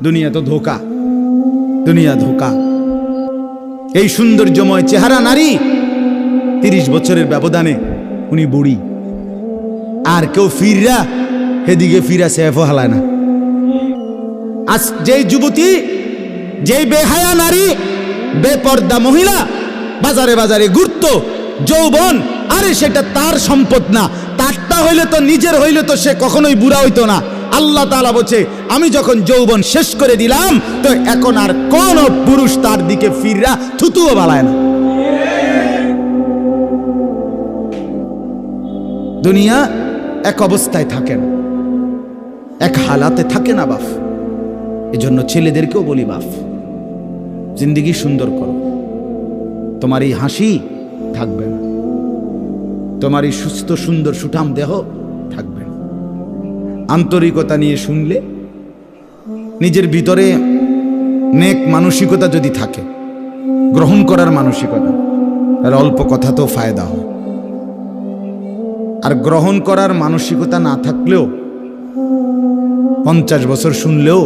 দুনিয়া তো ধোকা, দুনিয়া ধোকা। এই সৌন্দর্যময় চেহারা নারী 30 বছরের ব্যবধানে উনি বুড়ি, আর কেউ ফিররা এদিকে ফিরা সেফও হালায় না। আজ যেই যুবতী, যেই বেহায়া নারী, বেপর্দা মহিলা বাজারে বাজারে ঘুরতো, যৌবন, আরে সেটা তার সম্পদ না, তারটা হইলে তো নিজের হইলে তো সে কখনোই বুড়া হইতো না। আল্লাহ তাআলা বলছে, আমি যখন যৌবন শেষ করে দিলাম তো এখন আর কোন পুরুষ তার দিকে ফিররা থুতুও বালায় না। দুনিয়া এক অবস্থায় থাকে না, এক হালাতে থাকে না বাপ। এজন্য ছেলেদেরকেও বলি, বাপ জিন্দেগি সুন্দর করো। তোমার এই হাসি থাকবে না, তোমার এই সুস্থ সুন্দর সুঠাম দেহ থাকবে না। আন্তরিকতা নিয়ে শুনলে, নিজের ভিতরে নেক মানসিকতা যদি থাকে, গ্রহণ করার মানসিকতা, আর অল্প কথা তো ফায়দা হয়। আর গ্রহণ করার মানসিকতা না থাকলেও 50 বছর শুনলেও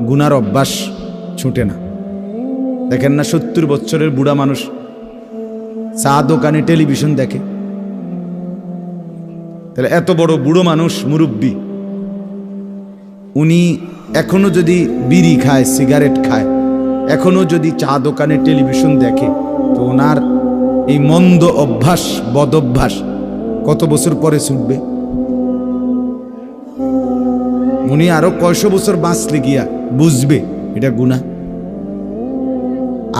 গুনার অভ্যাস ছুটে না। দেখেন না 70 বছরের বুড়া মানুষ চা দোকানে টেলিভিশন দেখে, তাহলে এত বড় বুড়ো মানুষ, মুরব্বী, উনি এখনো যদি বিড়ি খায়, সিগারেট খায়, এখনো যদি চা দোকানে টেলিভিশন দেখে, তো ওনার এই মন্দ অভ্যাস, বদ অভ্যাস কত বছর পরে ছুটবে? উনি আরো কয়শো বছর বাঁচলে গিয়া বুঝবে এটা গুনাহ।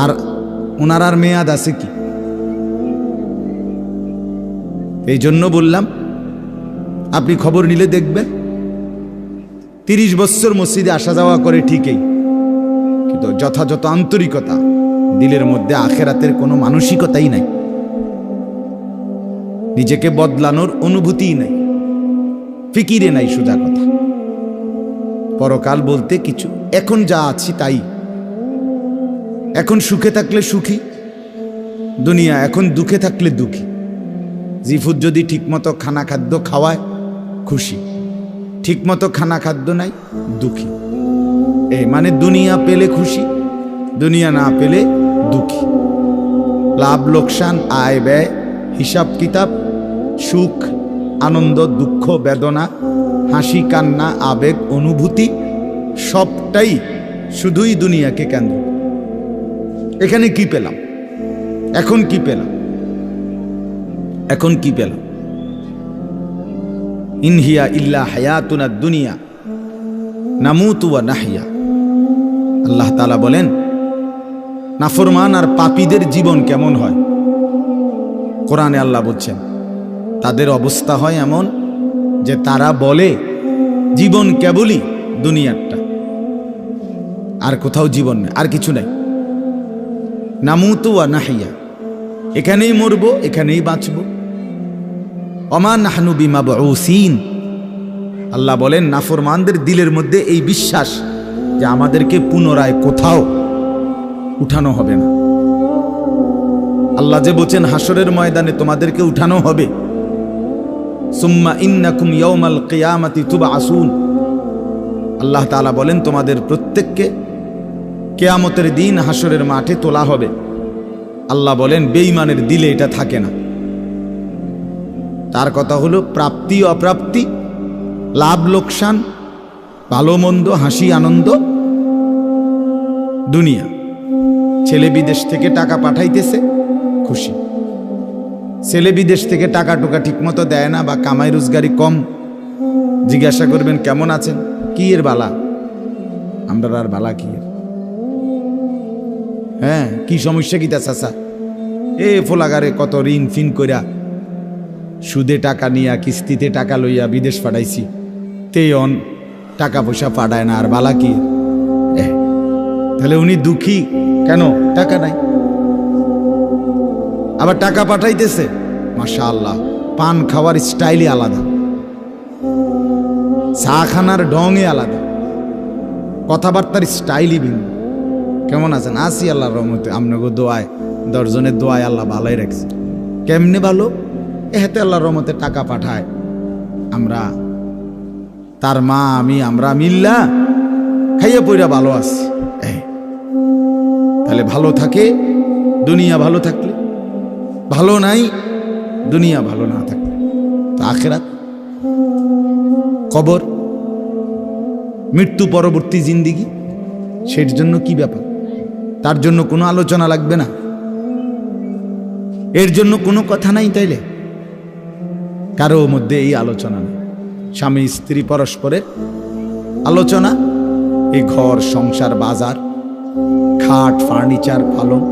আর ওনার আর মেয়াদ আছে কি? এই জন্য বললাম, আপনি খবর নিলে দেখবেন 30 বছর মসজিদে আসা যাওয়া করে ঠিকই, কিন্তু যথাযথ আন্তরিকতা, দিলের মধ্যে আখেরাতের কোনো মানসিকতাই নাই, নিজেকে বদলানোর অনুভূতিই নাই, ফিকিরে নাই। সোজা কথা, পরকাল বলতে কিছু, এখন যা আছি তাই। এখন সুখে থাকলে সুখী দুনিয়া, এখন দুঃখে থাকলে দুঃখী। জিফুত যদি ঠিকমতো খানা খাদ্য খাওয়ায় খুশি, ঠিকমতো খানা খাদ্য নাই দুঃখী। এই মানে দুনিয়া পেলে খুশি, দুনিয়া না পেলে দুঃখী। লাভ লোকসান, আয় ব্যয়, হিসাব কিতাব, সুখ আনন্দ, দুঃখ বেদনা, হাসি কান্না, আবেগ অনুভূতি, সবটাই শুধুই দুনিয়াকে কেন্দ্র। এখানে কি পেলাম? এখন কি পেলাম? এখন কি পেলাম? ইনহিয়া ইল্লা হায়াতুনা দুনিয়া নামুতু ওয়া নাহইয়া। আল্লাহ তাআলা বলেন, নাফরমান আর পাপীদের জীবন কেমন হয়? কোরআনে আল্লাহ বলছেন, তাদের অবস্থা হয় এমন যে তারা বলে জীবন কেবলই দুনিয়ারটা, আর কোথাও জীবন নেই, আর কিছু নাই। নামুতু ওয়া নাহইয়া, এখানেই মরব, এখানেই বাঁচব। ওমা নাহনু বিমাবউসিন। আল্লাহ বলেন, নাফরমানদের দিলের মধ্যে এই বিশ্বাস যে আমাদেরকে পুনরায় কোথাও উঠানো হবে না। আল্লাহ যে বলছেন হাসরের ময়দানে তোমাদেরকে উঠানো হবে, সুম্মা ইন্নাকুম ইয়াউমাল কিয়ামাতি তুবআসুন। আল্লাহ তাআলা বলেন, তোমাদের প্রত্যেককে কিয়ামতের দিন হাসরের মাঠে তোলা হবে। আল্লাহ বলেন, বেঈমানের দিলে এটা থাকে না। তার কথা হলো প্রাপ্তি অপ্রাপ্তি, লাভ লোকসান, ভালো মন্দ, হাসি আনন্দ, দুনিয়া। ছেলে বিদেশ থেকে টাকা পাঠাইতেছে, খুশি। ছেলে বিদেশ থেকে টাকা টোকা ঠিক মতো দেয় না, বা কামাই রোজগারি কম, জিজ্ঞাসা করবেন কেমন আছেন, কি এর বালা? আমরা আর বালা কি এর? হ্যাঁ, কি সমস্যা কি তা চাচা? এ ফোলাগারে কত ঋণ ফিন কইরা, সুদে টাকা নিয়া, কিস্তিতে টাকা লইয়া বিদেশ পাঠাইছি, তেয়ন টাকা পয়সা পাঠায় না, আর বালা কি? তাহলে উনি দুঃখী কেন? টাকা নাই। আবার টাকা পাঠাইতেছে, মাশাআল্লাহ, পান খাওয়ার স্টাইলই আলাদা, চা খানার ঢঙে আলাদা, কথাবার্তার স্টাইলই ভিন্ন। কেমন আছেন? আসি আল্লাহর রহমতে, আপনাকে দোয়ায়, 10 জনের দোয়ায় আল্লাহ ভালোই রাখছে। কেমনে ভালো? এতে আল্লাহর রহমতে টাকা পাঠায়, আমরা, তার মা, আমরা মিল্লা খাইয়া পইরা ভালো আছে, তাহলে ভালো থাকে দুনিয়া ভালো থাকলে, ভালো নাই দুনিয়া ভালো না থাকলে। তো আখিরাত, কবর, মৃত্যু পরবর্তী জিন্দিগি, সেটার জন্য কি ব্যাপার? তার জন্য কোনো আলোচনা লাগবে না, এর জন্য কোনো কথা নাই। তাইলে কারো মধ্যে এই আলোচনা নেই। স্বামী স্ত্রী পরস্পরের আলোচনা, এই ঘর সংসার বাজার, খাট ফার্নিচার পালং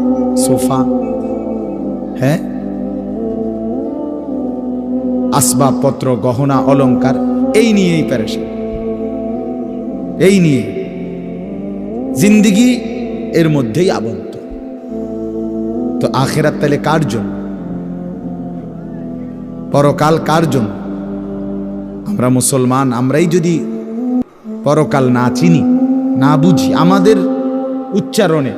সোফা, হ্যাঁ, আসবাবপত্র গহনা অলংকার, এই নিয়েই পেরেশান, এই নিয়ে জিন্দিগি এর মধ্যেই আবদ্ধ। তো আখিরাত তাহলে কার জন্য? পরকাল কার জন্য? আমরা মুসলমান, আমরাই যদি পরকাল না চিনি, না বুঝি, আমাদের উচ্চারণে,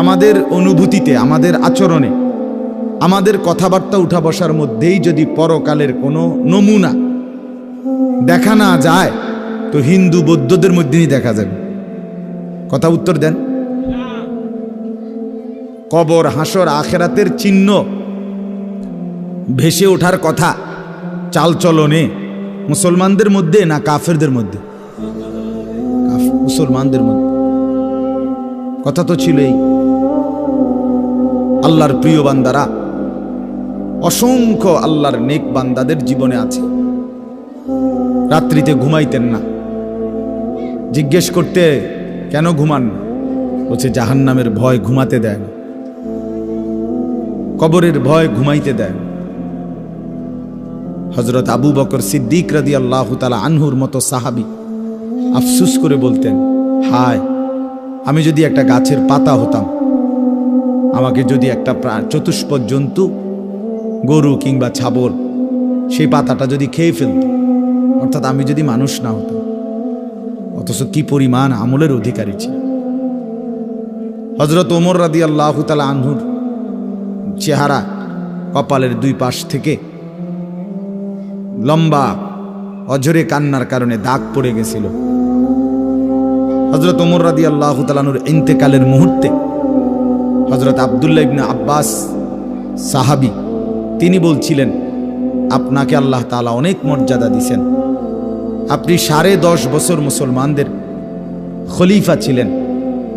আমাদের অনুভূতিতে, আমাদের আচরণে, আমাদের কথাবার্তা উঠা বসার মধ্যেই যদি পরকালের কোনো নমুনা দেখা না যায়, তো হিন্দু বৌদ্ধদের মধ্যেই দেখা যাবে। কথা উত্তর দেন। কবর, হাসর, আখেরাতের চিহ্ন ভেসে ওঠার কথা চালচলনে মুসলমানদের মধ্যে না কাফেরদের মধ্যে? মুসলমানদের মধ্যে। কথা তো ছিলই। আল্লাহর প্রিয় বান্দারা, অসংখ্য আল্লাহর নেক বান্দাদের জীবনে আছে, রাত্রিতে ঘুমাইতেন না। জিজ্ঞেস করতে, কেন ঘুমান? বলছে জাহান্নামের ভয় ঘুমাতে দেয় না, কবরের ভয় ঘুমাইতে দেয়। হযরত আবু বকর সিদ্দিক রাদিয়াল্লাহু তাআলা আনহুর মতো সাহাবী আফসোস করে বলতেন, হায়, আমি যদি একটা গাছের পাতা হতাম, আমাকে যদি একটা চতুষ্পদ জন্তু, গরু কিংবা ছাগল, সেই পাতাটা যদি খেয়ে ফেলত, অর্থাৎ আমি যদি মানুষ না হতাম। অথচ কি পরিমাণ আমলের অধিকারী ছিল। হযরত ওমর রাদিয়াল্লাহু তাআলা আনহুর চেহারা, কপালের দুই পাশ থেকে লম্বা অঝরে কান্নার কারণে দাগ পড়ে গেছিল। হযরত ওমর রাদিয়াল্লাহু তাআলা আনহুর ইন্তেকালের মুহূর্তে হযরত আব্দুল্লাহ ইবনে আব্বাস সাহাবী, তিনি বলছিলেন, আপনাকে আল্লাহ তাআলা অনেক মর্যাদা দিয়েছেন, আপনি 10.5 বছর মুসলমানদের খলিফা ছিলেন,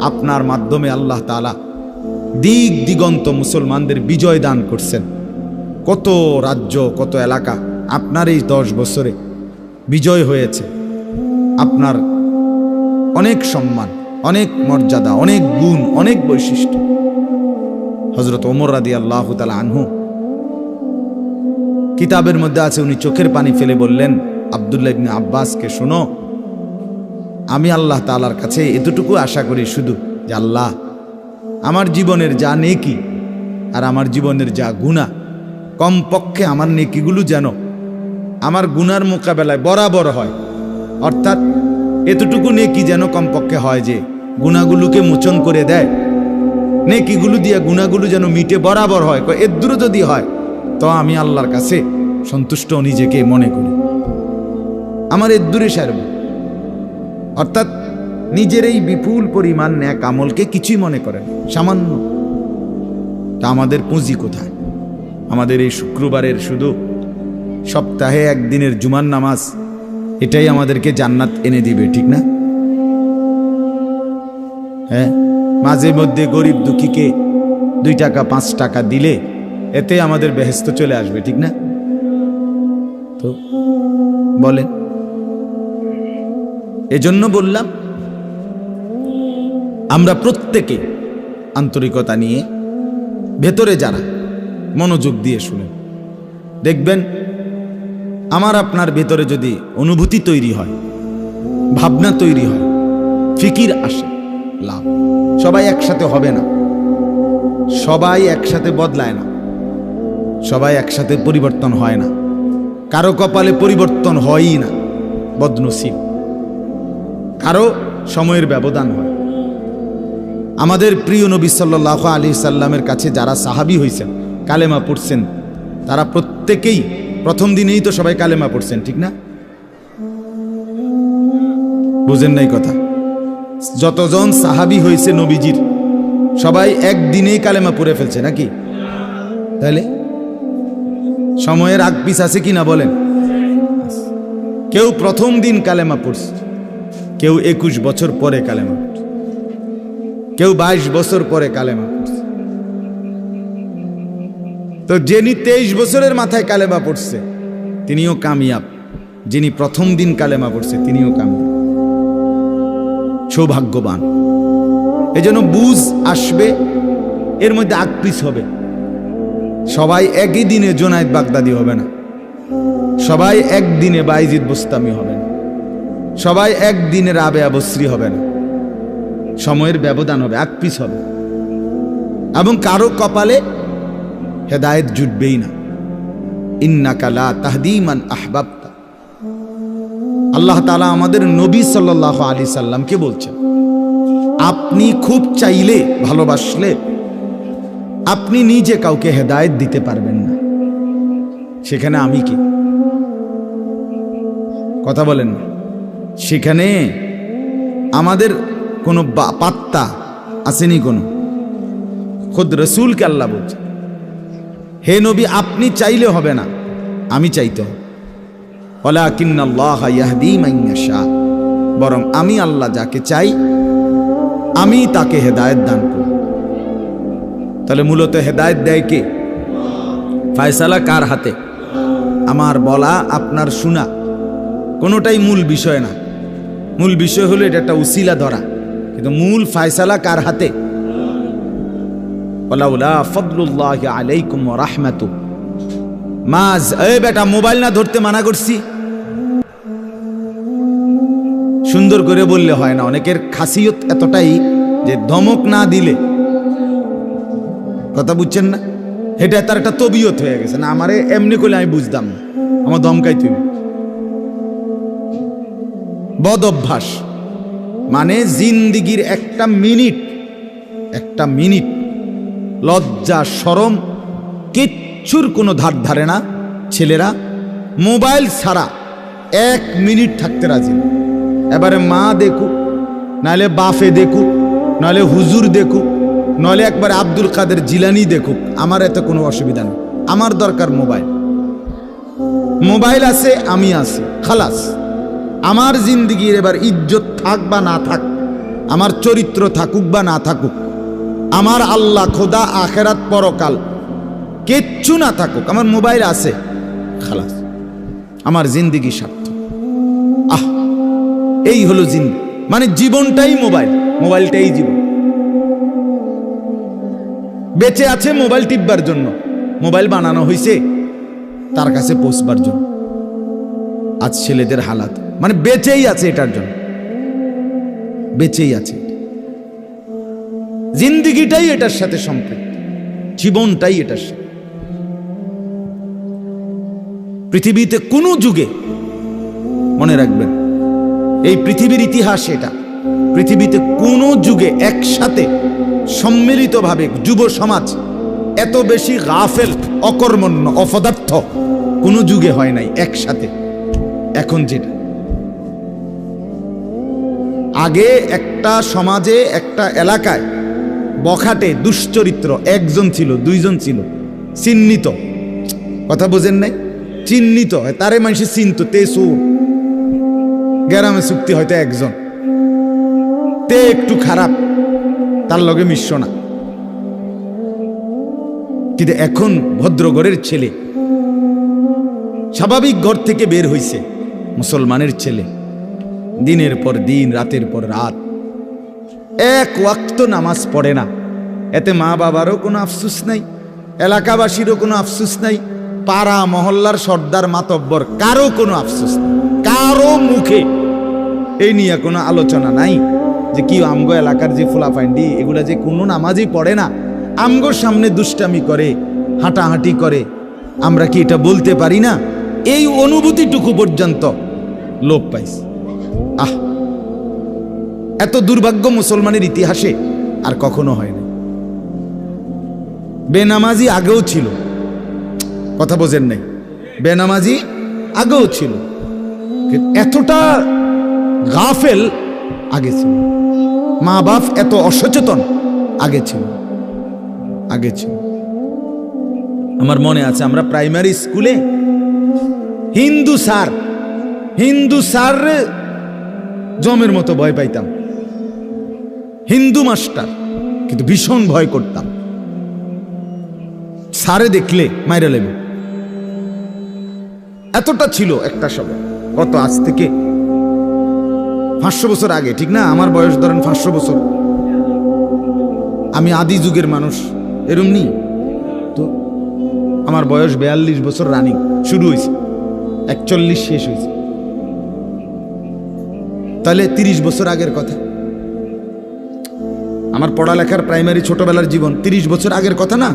আপনার মাধ্যমে আল্লাহ তাআলা দিক দিগন্ত মুসলমানদের বিজয় দান করছেন। কত রাজ্য, কত এলাকা আপনার এই 10 বছরে বিজয় হয়েছে। আপনার অনেক সম্মান, অনেক মর্যাদা, অনেক গুণ, অনেক বৈশিষ্ট্য। হযরত ওমর রাদিয়াল্লাহু তাআলা আনহু, কিতাবের মধ্যে আছে, উনি চোখের পানি ফেলে বললেন আব্দুল্লাহ ইবনে আব্বাসকে, শোনো, আমি আল্লাহ তাআলার কাছে এতটুকু আশা করি শুধু, যে আল্লাহ, আমার জীবনের যা নেকি আর আমার জীবনের যা গুনাহ, কমপক্ষে আমার নেকিগুলো যেন আমার গুনার মোকাবেলায় বরাবর হয়। অর্থাৎ এতটুকু নেকি যেন কমপক্ষে হয় যে গুনাহগুলোকে মোচন করে দেয়, নেকিগুলো দিয়ে গুনাহগুলো যেন মিটে বরাবর হয়। এর দূরে যদি হয় তো আমি আল্লাহর কাছে সন্তুষ্ট নিজেকে মনে করি, আমার এর দূরে সারব। অর্থাৎ নিজের এই বিপুল পরিমাণ নেক আমলকে কিছুই মনে করেন, সামান্য। তা আমাদের পুঁজি কোথায়? আমাদের এই শুক্রবারের শুধু সপ্তাহে একদিনের জুমার নামাজ, এটাই আমাদেরকে জান্নাত এনে দিবে, ঠিক না? হ্যাঁ, মাঝে মধ্যে গরিব দুঃখীকে 2 টাকা 5 টাকা দিলে এতে আমাদের বেহেশত চলে আসবে, ঠিক না? তো বলেন। এজন্য বললাম, আমরা প্রত্যেকে আন্তরিকতা নিয়ে, ভেতরে যারা মনোযোগ দিয়ে শুনেন, দেখবেন আমার আপনার ভেতরে যদি অনুভূতি তৈরি হয়, ভাবনা তৈরি হয়, ফিকির আসে, লাভ। সবাই একসাথে হবে না, সবাই একসাথে বদলায় না, সবাই একসাথে পরিবর্তন হয় না, কারো কপালে পরিবর্তন হয়ই না, বদনসিব। কারো সময়ের ব্যবধান হয়। আমাদের প্রিয় নবী সাল্লাল্লাহু আলাইহি সাল্লামের কাছে যারা সাহাবী হয়েছেন, কালেমা পড়ছেন, তারা প্রত্যেকেই প্রথম দিনেই তো সবাই কালেমা পড়ছেন, ঠিক না? বুঝেন নাই কথা? যতজন সাহাবী হয়েছে নবীজির সবাই একদিনেই কালেমা পড়ে ফেলছে নাকি? তাহলে সময়ের আগ পিছ আছে কি না বলেন? কেউ প্রথম দিন কালেমা পড়ছে, কেউ 21 বছর পরে কালেমা পড়ছে, কেউ 22 বছর পরে কালেমা পড়ছে। তো যিনি 23 বছরের মাথায় কালেমা পড়ছে তিনিও কামিয়াব, যিনি প্রথম দিন কালেমা পড়ছে তিনিও কামিয়াব, সৌভাগ্যবান। এজন্য বুঝ আসবে, এর মধ্যে আকপিস হবে। সবাই একই দিনে জোনায়েদ বাগদাদি হবে না, সবাই একদিনে বাইজিদ বোস্তামি হবে না, সবাই একদিনে রাবেয়া বসরি হবে না। সময়ের ব্যবধান হবে, আকপিস হবে, এবং কারো কপালে হেদায়েত জুটবেই না। ইন্নাকা লা তাহদি মান আহবাবতা। আল্লাহ তাআলা আমাদের নবী সাল্লাল্লাহু আলাইহি সাল্লামকে বলছেন, আপনি খুব চাইলে, ভালোবাসলে আপনি নিজে কাউকে হেদায়েত দিতে পারবেন না, সেখানে আমি কি? কথা বলেন না। সেখানে আমাদের কোনো পাত্তা আসেনি কোনো। খুদ রসুলকে আল্লাহ বলছে, হে নবী আপনি চাইলে হবে না, আমি চাইতে হবে। ওয়ালাকিন্নাল্লাহা ইয়াহদি মান ইয়াশা, বরং আমি আল্লাহ যাকে চাই আমি তাকে হেদায়েত দান করি। তাহলে মূলত হেদায়েত দেয় কে? ফয়সালা কার হাতে? আমার বলা আপনার শোনা কোনোটাই মূল বিষয় না। মূল বিষয় হলো এটা একটা উসিলা ধরা, কিন্তু মূল ফয়সালা কার হাতে? ওয়ালাউলা ফাদলুল্লাহি আলাইকুম ওয়া রাহমাতুহু মাজ। এই বেটা মোবাইল না ধরতে মানা করছি, সুন্দর করে বললে হয় না। অনেকের খাসিয়ত এতটাই যে ধমক না দিলে, কথা বুঝছেন না, এটা তার একটা তবিয়ত হয়ে গেছে। না আমারে এমনি করলে আমি বুঝতাম না, আমার ধমকাই তুমি। বদ অভ্যাস মানে জিন্দিগির একটা মিনিট লজ্জা শরম কিচ্ছুর কোনো ধার ধারে না। ছেলেরা মোবাইল ছাড়া 1 মিনিট থাকতে রাজি না। এবারে মা দেখুক, নাহলে বাফে দেখুক, নাহলে হুজুর দেখুক, নাহলে একবার আব্দুল কাদের জিলানি দেখুক, আমার এতে কোনো অসুবিধা নেই। আমার দরকার মোবাইল। মোবাইল আছে, আমি আছি, খালাস। আমার জিন্দিগির এবার ইজ্জত থাক বা না থাক, আমার চরিত্র থাকুক বা না থাকুক, আমার আল্লাহ খোদা আখেরাত পরকাল কিচ্ছু না থাকুক, আমার মোবাইল আছে, খালাস। আমার জিন্দিগি সার্থক। আহ, এই হলো জিন্দিগি, মানে জীবনটাই মোবাইল, মোবাইলটাই জীবন। বেঁচে আছে মোবাইল টিপবার জন্য, মোবাইল বানানো হয়েছে তার কাছে পৌঁছবার জন্য। আজ ছেলেদের হালাত মানে বেঁচেই আছে এটার জন্য, বেঁচেই আছে। জিন্দিগিটাই এটার সাথে সম্পৃক্ত, জীবনটাই এটার সাথে। পৃথিবীতে কোনো যুগে মনে রাখবেন, এই পৃথিবীর ইতিহাস এটা, পৃথিবীতে কোনো যুগে একসাথে সম্মিলিতভাবে যুব সমাজ এত বেশি গাফেল, অকর্মণ্য, অপদার্থ কোনো যুগে হয় নাই একসাথে। এখন যেটা আগে একটা সমাজে, একটা এলাকায় বখাটে দুশ্চরিত্র একজন ছিল, দুইজন ছিল, চিহ্নিত, কথা বোঝেন নাই, চিহ্নিত, তারে মানুষ চিনত, তে সুর গ্রামে চুক্তি হয়তো একজন, তে একটু খারাপ, তার লগে মিশ্র না। কিন্তু এখন ভদ্রঘরের ছেলে, স্বাভাবিক ঘর থেকে বের হইছে, মুসলমানের ছেলে, দিনের পর দিন, রাতের পর রাত এক ওয়াক্ত নামাজ পড়ে না। এতে মা বাবারও কোনো আফসুস নাই, এলাকাবাসীরও কোনো আফসুস নাই, পাড়া মহল্লার সর্দার মাতব্বর কারো কোনো আফসোস নেই, কারো মুখে এই নিয়ে কোনো আলোচনা নাই যে কি আমগো এলাকার যে ফুলাফাইন্ডি এগুলা যে কোনো নামাজই পড়ে না, আমগোর সামনে দুষ্টামি করে, হাঁটাহাঁটি করে, আমরা কি এটা বলতে পারি না? এই অনুভূতিটুকু পর্যন্ত লোপ পাইছে। আহ, এত দুর্ভাগ্য মুসলমানের ইতিহাসে আর কখনো হয় না। বেনামাজি আগেও ছিল, কথা বোঝেন নাই, বেনামাজি আগেও ছিল, এতটা গাফেল আগে ছিল। মা বাপ এত অসচেতন আগে ছিল। আমার মনে আছে আমরা প্রাইমারি স্কুলে হিন্দু স্যার জমের মতো ভয় পাইতাম, হিন্দু মাস্টার, কিন্তু ভীষণ ভয় করতাম। স্যারে দেখলে মাইরা লেবে, এতটা ছিল একটা সময়। কত আজ থেকে 500 বছর আগে, ঠিক না? আমার বয়স ধরেন 500 বছর, আমি আদি যুগের মানুষ, এরম নি তো। আমার বয়স 42 বছর রানিং, শুরু হয়েছে 41 শেষ হয়েছে, তাহলে 30 বছর আগের কথা। আমার পড়ালেখার প্রাইমারি ছোটবেলার জীবন 30 বছর আগের কথা না।